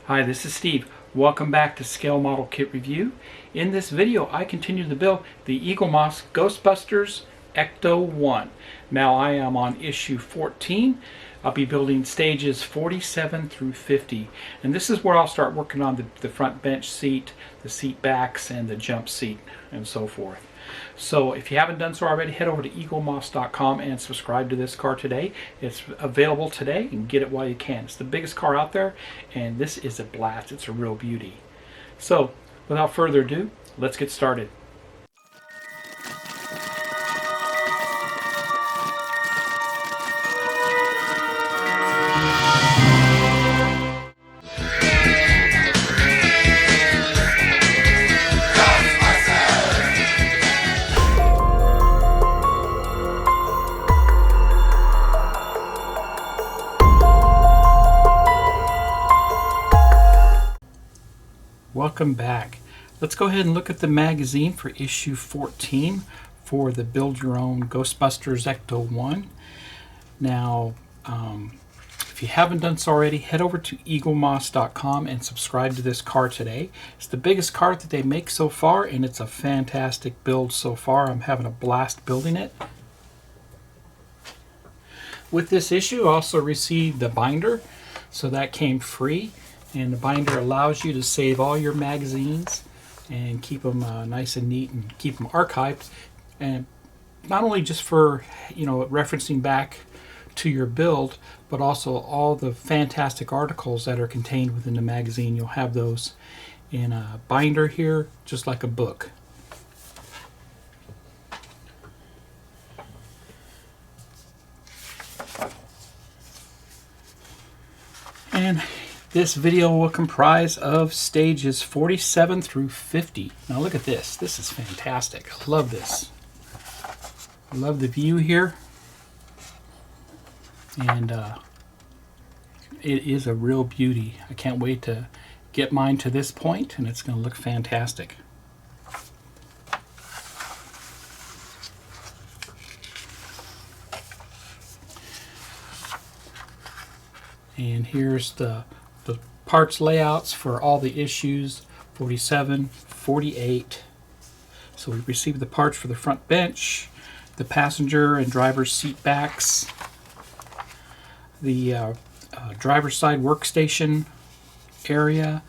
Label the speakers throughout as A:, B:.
A: Hi, this is Steve. Welcome back to Scale Model Kit Review. In this video, I continue to build the Eaglemoss Ghostbusters Ecto-1. Now I am on issue 14. I'll be building stages 47 through 50. And this is where I'll start working on the front bench seat, the seat backs, and the jump seat, and so forth. So if you haven't done so already, head over to eaglemoss.com and subscribe to this car today. It's available today and get it while you can. It's the biggest car out there, and this is a blast. It's a real beauty. So without further ado, let's get started. Welcome back. Let's go ahead and look at the magazine for issue 14 for the Build Your Own Ghostbusters Ecto-1. Now, if you haven't done so already, head over to eaglemoss.com and subscribe to this car today. It's the biggest car that they make so far, and it's a fantastic build so far. I'm having a blast building it. With this issue, I also received the binder, so that came free. And the binder allows you to save all your magazines and keep them nice and neat and keep them archived. And not only just for, referencing back to your build, but also all the fantastic articles that are contained within the magazine. You'll have those in a binder here, just like a book. And this video will comprise of stages 47 through 50. Now look at this. This is fantastic. I love this. I love the view here. And it is a real beauty. I can't wait to get mine to this point, and it's going to look fantastic. And here's the parts layouts for all the issues 47, 48. So we received the parts for the front bench, the passenger and driver's seat backs, the driver's side workstation area,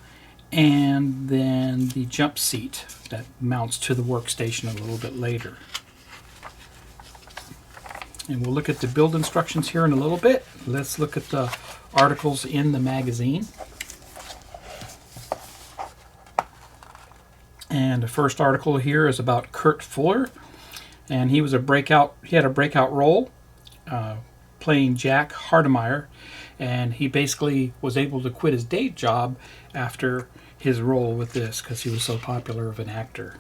A: and then the jump seat that mounts to the workstation a little bit later. And we'll look at the build instructions here in a little bit. Let's look at the articles in the magazine. And the first article here is about Kurt Fuller, and he had a breakout role playing Jack Hardemeyer, and he basically was able to quit his day job after his role with this because he was so popular of an actor.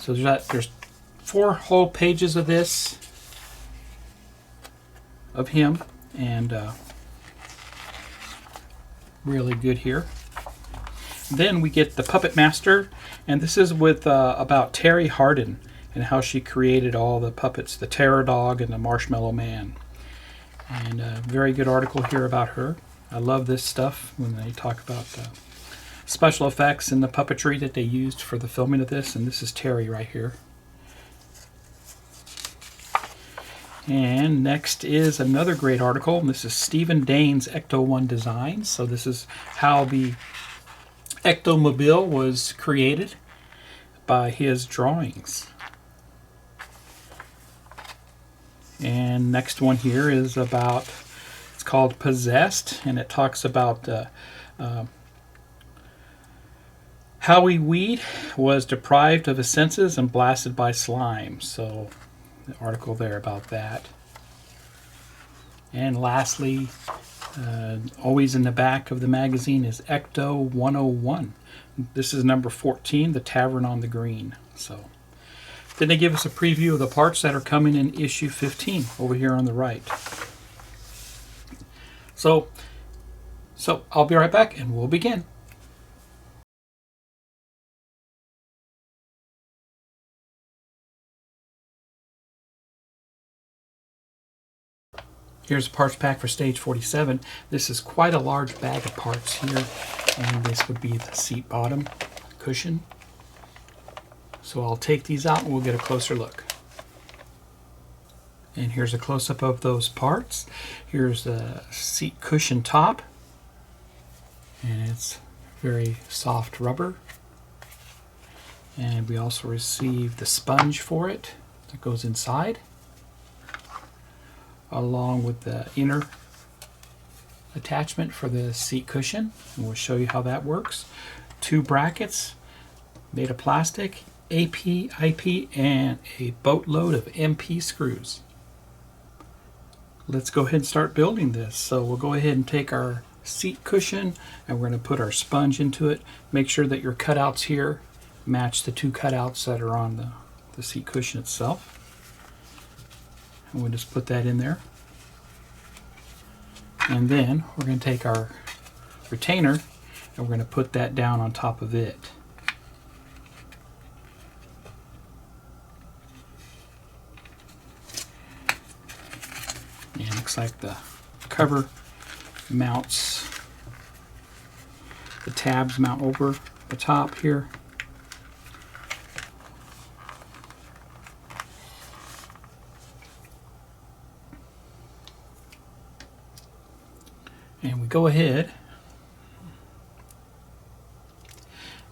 A: So there's 4 whole pages of this, of him, and really good here. Then we get the Puppet Master, and this is with about Terry Hardin and how she created all the puppets, the Terror Dog and the Marshmallow Man. And a very good article here about her. I love this stuff when they talk about special effects and the puppetry that they used for the filming of this. And this is Terry right here. And next is another great article. And this is Stephen Dane's Ecto-1 design. So this is how the Ectomobile was created by his drawings. And next one here is it's called Possessed, and it talks about Howie Weed was deprived of his senses and blasted by slime. So the article there about that. And lastly, always in the back of the magazine is Ecto 101. This is number 14, The Tavern on the Green. So then they give us a preview of the parts that are coming in issue 15 over here on the right. So I'll be right back and we'll begin. Here's a parts pack for stage 47. This is quite a large bag of parts here, and this would be the seat bottom cushion. So I'll take these out and we'll get a closer look. And here's a close-up of those parts. Here's the seat cushion top, and it's very soft rubber. And we also received the sponge for it that goes inside, along with the inner attachment for the seat cushion, and we'll show you how that works. 2 brackets made of plastic, AP, IP, and a boatload of MP screws. Let's go ahead and start building this. So we'll go ahead and take our seat cushion and we're going to put our sponge into it. Make sure that your cutouts here match the 2 cutouts that are on the seat cushion itself. And we'll just put that in there. And then we're going to take our retainer and we're going to put that down on top of it. And it looks like the cover mounts, the tabs mount over the top here. And we go ahead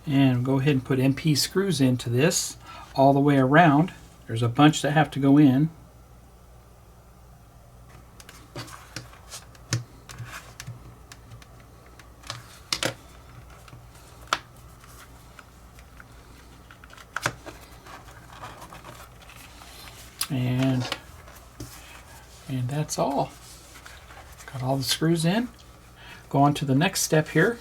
A: and put MP screws into this all the way around. There's a bunch that have to go in. And that's all. Got all the screws in. Go on to the next step here.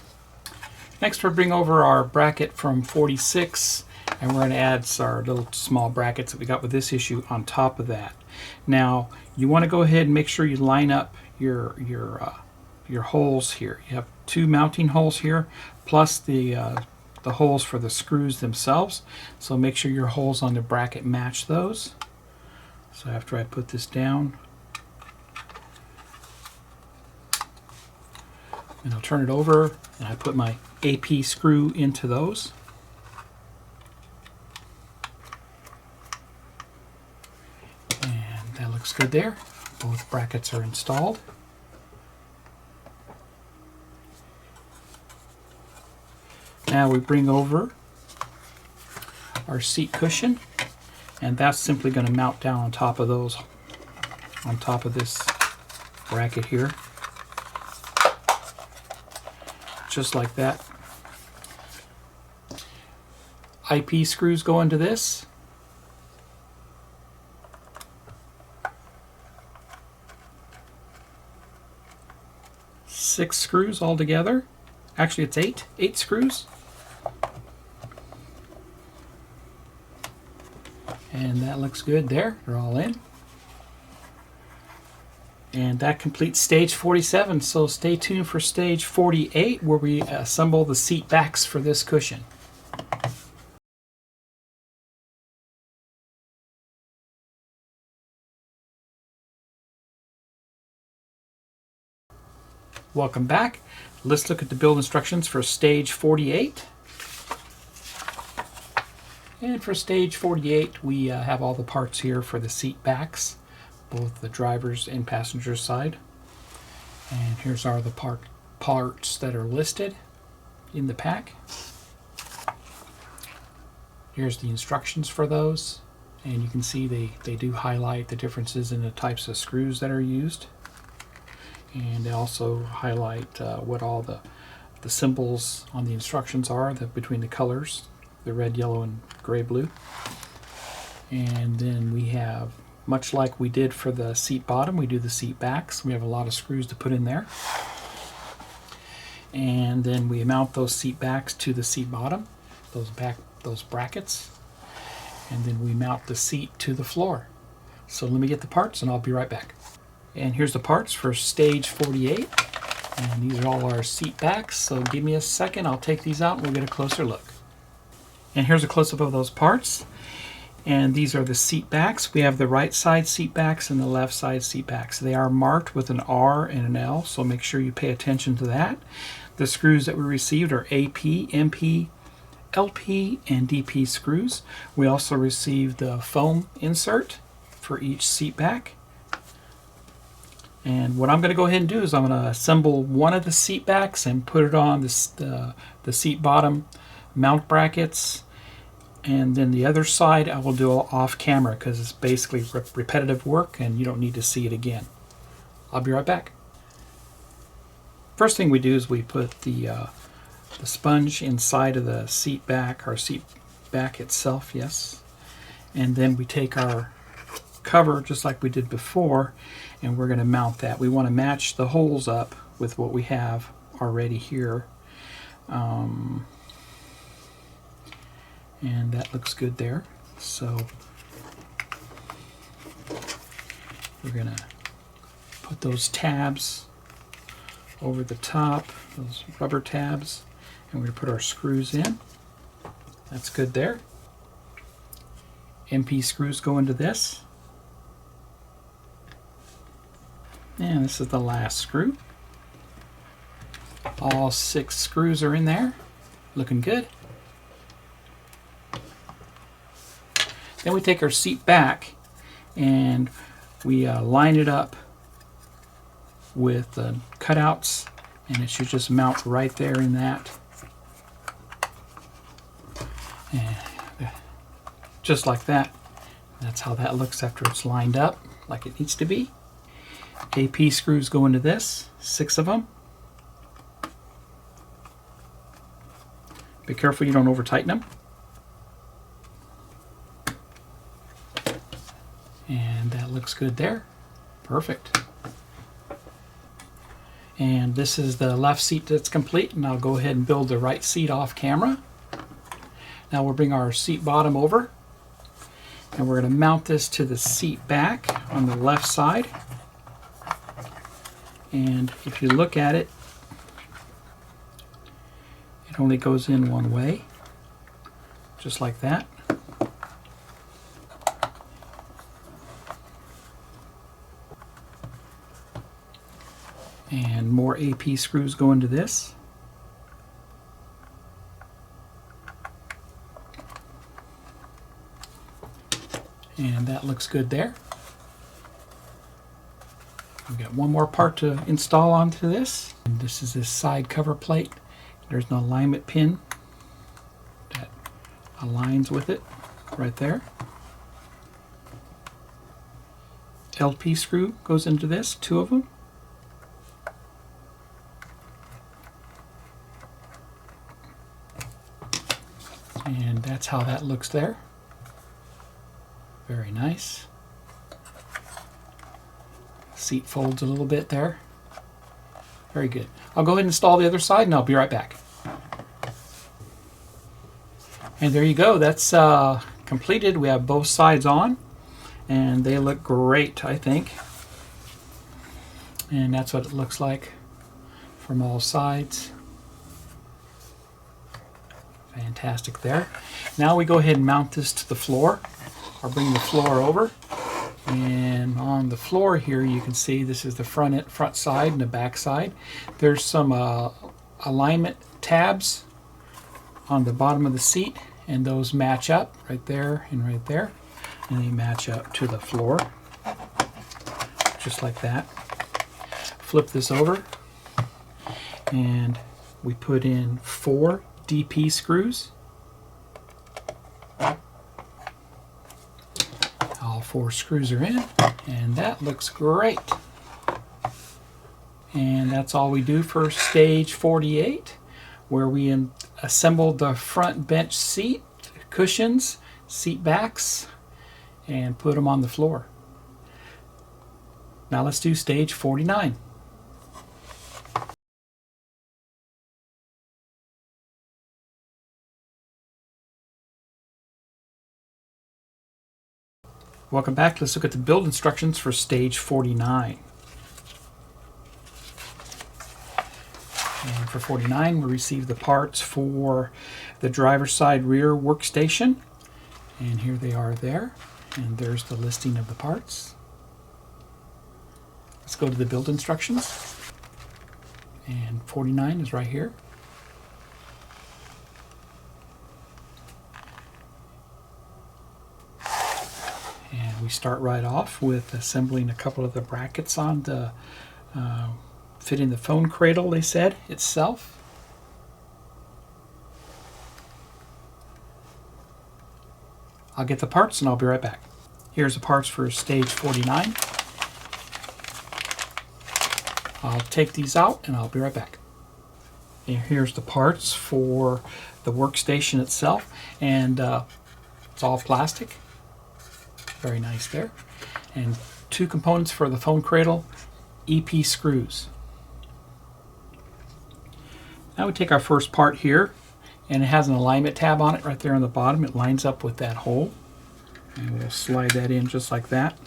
A: Next we'll bring over our bracket from 46 and we're going to add our little small brackets that we got with this issue on top of that. Now you want to go ahead and make sure you line up your holes here. You have 2 mounting holes here plus the holes for the screws themselves. So make sure your holes on the bracket match those. So after I put this down, and I'll turn it over and I put my AP screw into those. And that looks good there. Both brackets are installed. Now we bring over our seat cushion, and that's simply going to mount down on top of those, on top of this bracket here. Just like that. IP screws go into this. Six screws altogether. Actually, it's eight screws. And that looks good there. They're all in. And that completes stage 47, so stay tuned for stage 48 where we assemble the seat backs for this cushion. Welcome back. Let's look at the build instructions for stage 48. And for stage 48 we have all the parts here for the seat backs, both the driver's and passenger's side. And here's all the parts that are listed in the pack. Here's the instructions for those, and you can see they do highlight the differences in the types of screws that are used, and they also highlight what all the symbols on the instructions are between the colors, the red, yellow, and gray, blue. And then we have, much like we did for the seat bottom, we do the seat backs. We have a lot of screws to put in there. And then we mount those seat backs to the seat bottom, those brackets. And then we mount the seat to the floor. So let me get the parts and I'll be right back. And here's the parts for stage 48. And these are all our seat backs. So give me a second, I'll take these out and we'll get a closer look. And here's a close-up of those parts. And these are the seat backs. We have the right side seat backs and the left side seat backs. They are marked with an R and an L, so make sure you pay attention to that. The screws that we received are AP, MP, LP, and DP screws. We also received the foam insert for each seat back. And what I'm going to go ahead and do is I'm going to assemble one of the seat backs and put it on the seat bottom mount brackets. And then the other side I will do off camera because it's basically repetitive work and you don't need to see it again. I'll be right back. First thing we do is we put the sponge inside of the seat back, our seat back itself, yes. And then we take our cover just like we did before and we're going to mount that. We want to match the holes up with what we have already here. And that looks good there. So we're going to put those tabs over the top, those rubber tabs, and we're going to put our screws in. That's good there. MP screws go into this. And this is the last screw. All 6 screws are in there. Looking good. Then we take our seat back and we line it up with the cutouts, and it should just mount right there in that. And just like that. That's how that looks after it's lined up like it needs to be. AP screws go into this, 6 of them. Be careful you don't over tighten them. And that looks good there. Perfect. And this is the left seat that's complete, and I'll go ahead and build the right seat off camera. Now we'll bring our seat bottom over, and we're going to mount this to the seat back on the left side. And if you look at it, it only goes in one way, just like that. And more AP screws go into this. And that looks good there. We've got one more part to install onto this. And this is this side cover plate. There's an alignment pin that aligns with it right there. LP screw goes into this, 2 of them. And that's how that looks there. Very nice. Seat folds a little bit there. Very good. I'll go ahead and install the other side and I'll be right back. And there you go. That's completed. We have both sides on and they look great, I think. And that's what it looks like from all sides. Fantastic there. Now we go ahead and mount this to the floor. I'll bring the floor over, and on the floor here you can see this is the front side and the back side. There's some alignment tabs on the bottom of the seat, and those match up right there and right there, and they match up to the floor just like that. Flip this over and we put in 4 DP screws. All 4 screws are in, and that looks great. And that's all we do for stage 48, where we assembled the front bench seat cushions, seat backs, and put them on the floor. Now let's do stage 49. Welcome back. Let's look at the build instructions for stage 49. And for 49, we received the parts for the driver's side rear workstation. And here they are there. And there's the listing of the parts. Let's go to the build instructions. And 49 is right here. And we start right off with assembling a couple of the brackets on the fitting the phone cradle, they said, itself. I'll get the parts and I'll be right back. Here's the parts for stage 49. I'll take these out and I'll be right back. And here's the parts for the workstation itself, and it's all plastic. Very nice there. And 2 components for the phone cradle, EP screws. Now we take our first part here, and it has an alignment tab on it right there on the bottom. It lines up with that hole, and we'll slide that in just like that.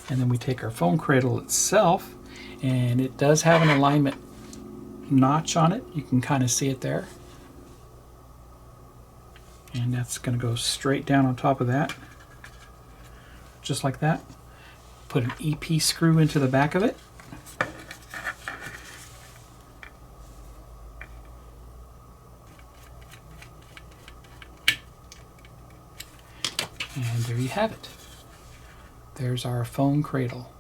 A: And then we take our phone cradle itself, and it does have an alignment notch on it. You can kind of see it there, and that's going to go straight down on top of that, just like that. Put an EP screw into the back of it. And there you have it. There's our phone cradle.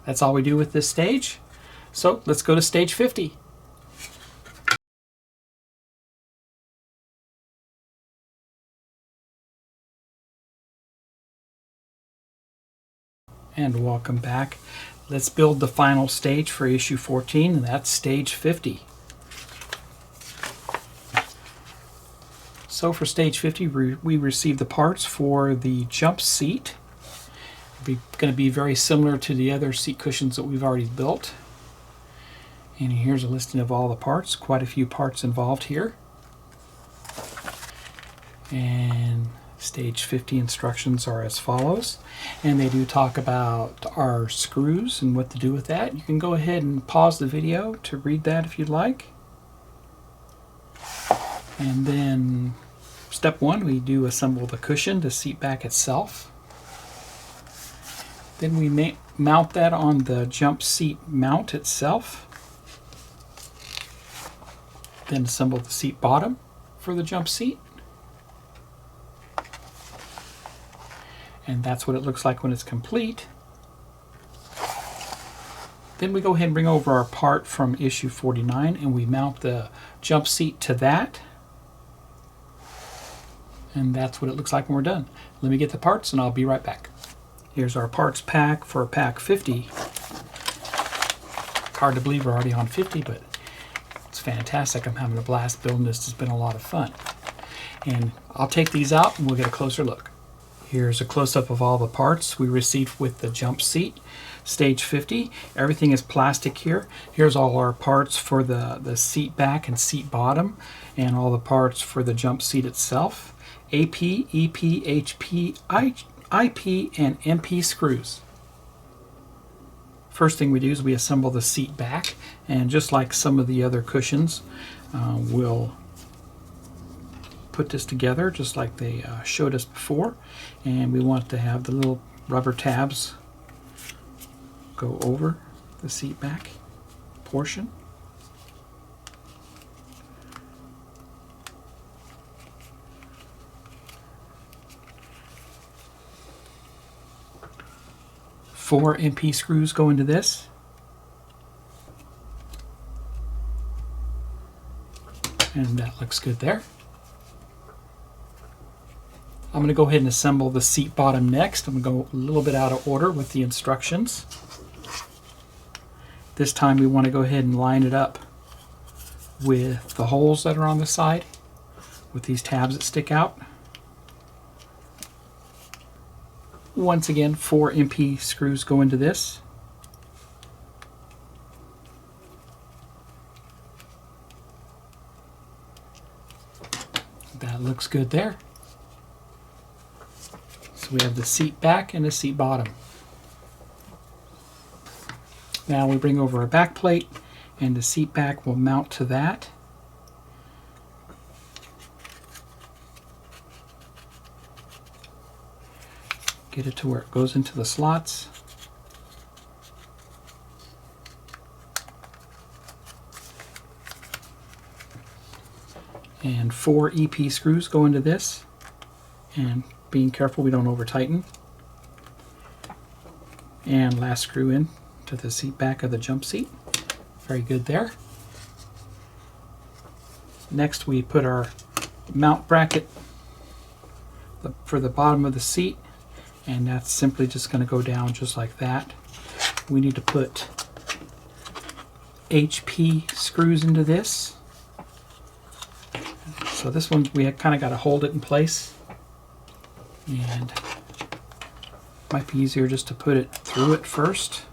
A: That's all we do with this stage. So let's go to stage 50. And welcome back. Let's build the final stage for issue 14, and that's stage 50. So for stage 50, we received the parts for the jump seat. It's going to be very similar to the other seat cushions that we've already built. And here's a listing of all the parts. Quite a few parts involved here. And stage 50 instructions are as follows. And they do talk about our screws and what to do with that. You can go ahead and pause the video to read that if you'd like. And then step 1, we do assemble the cushion, the seat back itself. Then we mount that on the jump seat mount itself. Then assemble the seat bottom for the jump seat. And that's what it looks like when it's complete. Then we go ahead and bring over our part from issue 49, and we mount the jump seat to that. And that's what it looks like when we're done. Let me get the parts and I'll be right back. Here's our parts pack for pack 50. Hard to believe we're already on 50, but it's fantastic. I'm having a blast building this. It's been a lot of fun. And I'll take these out and we'll get a closer look. Here's a close-up of all the parts we received with the jump seat, stage 50. Everything is plastic here. Here's all our parts for the seat back and seat bottom, and all the parts for the jump seat itself. AP, EP, HP, IP, and MP screws. First thing we do is we assemble the seat back, and just like some of the other cushions, we'll put this together just like they showed us before, and we want to have the little rubber tabs go over the seat back portion. Four MP screws go into this. And that looks good there. I'm going to go ahead and assemble the seat bottom next. I'm going to go a little bit out of order with the instructions. This time we want to go ahead and line it up with the holes that are on the side with these tabs that stick out. Once again, 4 MP screws go into this. That looks good there. So we have the seat back and the seat bottom. Now we bring over our back plate, and the seat back will mount to that. get it to where it goes into the slots. And 4 EP screws go into this, and being careful we don't over tighten. And last screw in to the seat back of the jump seat. Very good there. Next we put our mount bracket for the bottom of the seat, and that's simply just going to go down just like that. We need to put HP screws into this. So this one we kind of got to hold it in place, and might be easier just to put it through it first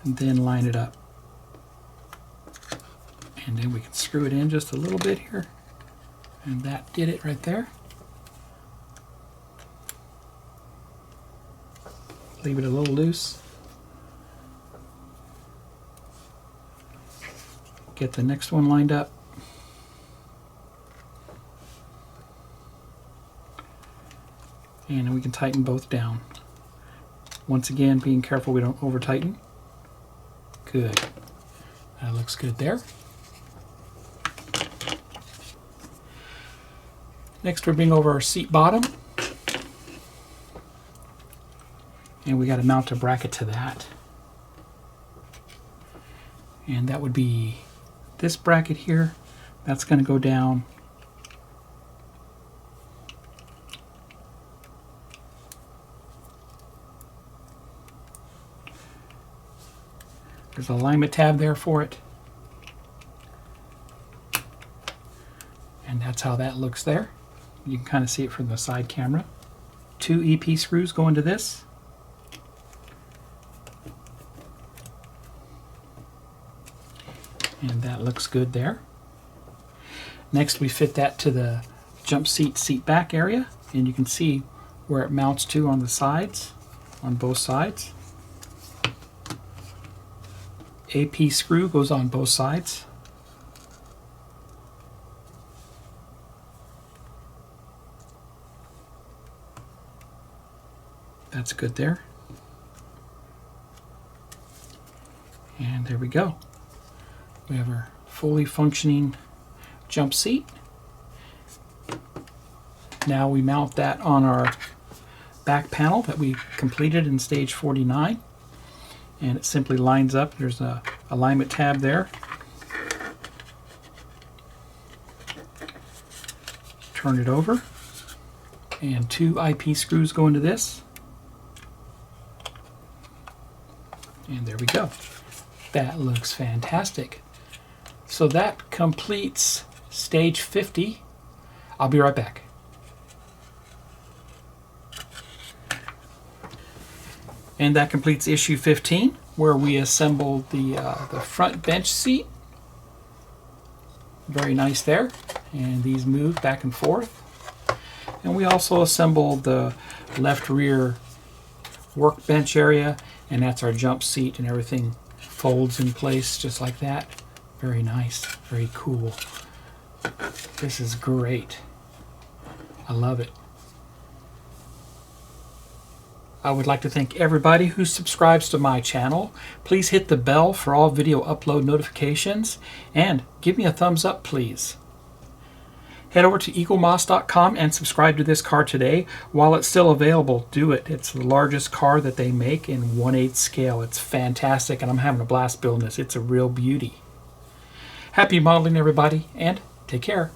A: and then line it up. And then we can screw it in just a little bit here, and that did it right there. Leave it a little loose. Get the next one lined up. And then we can tighten both down. Once again, being careful we don't over tighten. Good. That looks good there. Next we're bringing over our seat bottom. And we got to mount a bracket to that. And that would be this bracket here. That's going to go down there's an alignment tab there for it. And that's how that looks there. You can kind of see it from the side camera. 2 EP screws go into this. And that looks good there. Next we fit that to the jump seat back area, and you can see where it mounts to on the sides, on both sides. AP screw goes on both sides. That's good there. And there we go. We have our fully functioning jump seat. Now we mount that on our back panel that we completed in stage 49. And it simply lines up. There's a alignment tab there. Turn it over. And 2 IP screws go into this. And there we go. That looks fantastic. So that completes stage 50. I'll be right back. And that completes issue 15, where we assembled the front bench seat. Very nice there. And these move back and forth. And we also assembled the left rear workbench area, and that's our jump seat, and everything folds in place just like that. Very nice, very cool. This is great. I love it. I would like to thank everybody who subscribes to my channel. Please hit the bell for all video upload notifications, and give me a thumbs up, please. Head over to eaglemoss.com and subscribe to this car today. While it's still available, do it. It's the largest car that they make in 1/8 scale. It's fantastic, and I'm having a blast building this. It's a real beauty. Happy modeling, everybody, and take care.